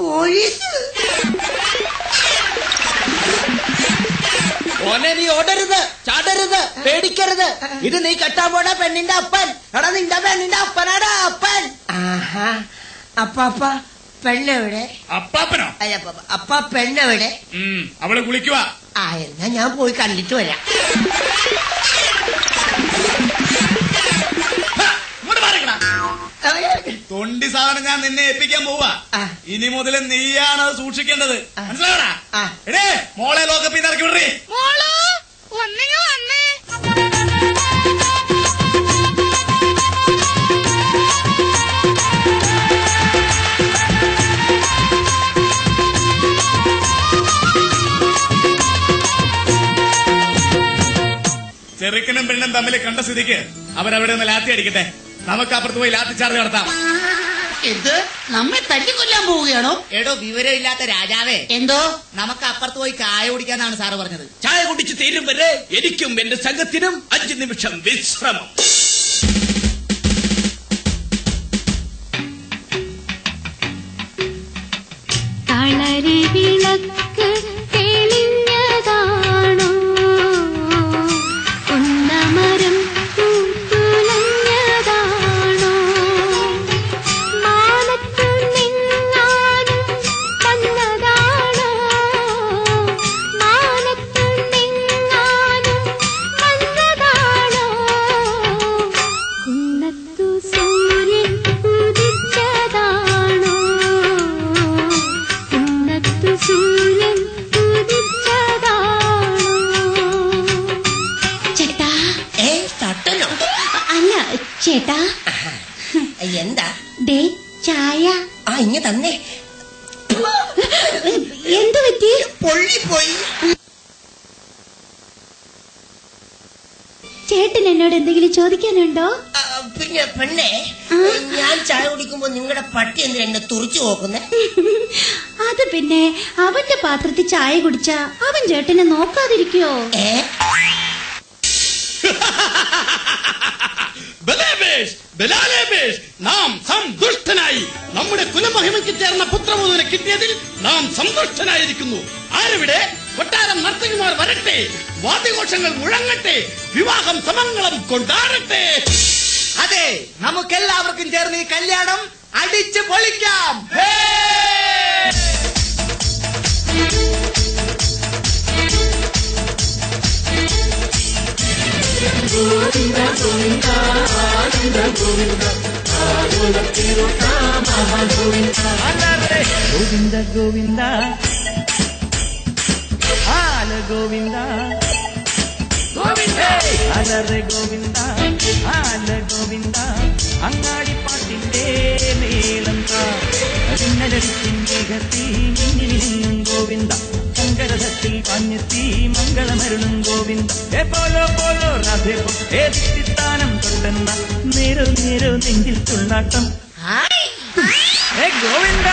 Police. ഓനെ നീ ഓടരുത്, ചാടരുത്, പേടിക്കരുത്. ഇത് നീ കെട്ടാൻ പോണ പെണ്ണിന്റെ അപ്പൻ. എടാ നിന്റെ പെണ്ണിന്റെ അപ്പനാടാ അപ്പൻ. ആഹാ. അപ്പാപ്പ പെണ്ണെവിടെ? അപ്പാപ്പനോ? അല്ല അപ്പ പെണ്ണെവിടെ? അവള് കുളിക്കുക. എന്നാ ഞാൻ പോയി കണ്ടിട്ട് വരാം. തൊണ്ടി സാധനം ഞാൻ നിന്നെ ഏൽപ്പിക്കാൻ പോവാ. ഇനി മുതൽ നീയാണ് അത് സൂക്ഷിക്കേണ്ടത്. മനസ്സിലാവണ? എടേ മോളെ ലോകപ്പിൽ ഇറക്കി വിടേ. ചെറുക്കനും പെണ്ണും തമ്മിൽ കണ്ട സ്ഥിതിക്ക് അവരവിടെ നിന്ന് ലാത്തി അടിക്കട്ടെ. നമുക്ക് അപ്പുറത്ത് പോയി ലാത്തി ചാർജ് നടത്താം. ഇത് നമ്മെ തല്ലിക്കൊല്ലാൻ പോവുകയാണോ? എടോ വിവരമില്ലാത്ത രാജാവേ. എന്തോ? നമുക്ക് അപ്പുറത്ത് പോയി ചായ കുടിക്കാന്നാണ് സാറ് പറഞ്ഞത്. ചായ കുടിച്ച് തീരും വരെ എനിക്കും എന്റെ സംഘത്തിനും 5 നിമിഷം വിശ്രമം. കളരി വിളക്ക് തെളിഞ്ഞതാണോ, ഉന്നമരം പൂത്തുലഞ്ഞതാണോ, മാനത്തു നിന്നാനും വന്നതാണോ, മാനത്തു നിന്നാനും വന്നതാണോ, കുന്നത്തു സൂര്യൻ ഉദിച്ചതാണോ, സൂര്യൻ ഉദിച്ചതാണോ. ചേട്ടാ. തട്ടനോ? അല്ല ചേട്ടാ. എന്താ? ദേ ചായ. ഇങ്ങ തന്നെ. എന്ത് പറ്റി? പൊള്ളിപ്പോയി. ചേട്ടൻ എന്നോട് എന്തെങ്കിലും ചോദിക്കാനുണ്ടോ? പിന്നെ പെണ്ണെ, ഞാൻ ചായ കുടിക്കുമ്പോ നിങ്ങളുടെ പട്ടി എന്തിനാ എന്നെ തുറച്ചു നോക്കുന്നേ? അത് പിന്നെ അവന്റെ പാത്രത്തിൽ ചായ കുടിച്ചാ അവൻ ചേട്ടനെ നോക്കാതിരിക്കോ? നാം സന്തുഷ്ടനായി. നമ്മുടെ കുലമഹിമയ്ക്ക് ചേർന്ന പുത്രവധുവിനെ കിട്ടിയതിൽ നാം സന്തുഷ്ടനായിരിക്കുന്നു. ആരവിടെ? കൊട്ടാരം നർത്തകിമാർ വരട്ടെ, വാദ്യഘോഷങ്ങൾ മുഴങ്ങട്ടെ, വിവാഹം സമംഗളം കൊണ്ടാടട്ടെ. അതെ, നമുക്കെല്ലാവർക്കും ചേർന്ന് ഈ കല്യാണം അടിച്ചു പൊളിക്കാം. ഗോവിന്ദ ഗോവിന്ദ ആനന്ദ ഗോവിന്ദ ഗോവിന്ദ ഗോവിന്ദ ആല ഗോവിന്ദ ഗോവിന്ദ അലറെ ഗോവിന്ദ ആല ഗോവിന്ദ അങ്ങാടിപ്പാട്ടിന്റെ മേളം കാന്നലത്തിൻ മേഘത്തി മിന്നിലും ഗോവിന്ദ ശങ്കരഥത്തിൽ പഞ്ഞെത്തി മംഗളമരുളും ഗോവിന്ദ പോലോ പോലോ രാധേ ഏതിത്താനം തൊട്ടെന്ന നേരോ നേരോ നെഞ്ചിൽ തുള്ളാട്ടം ഗോവിന്ദ ഗോവിന്ദ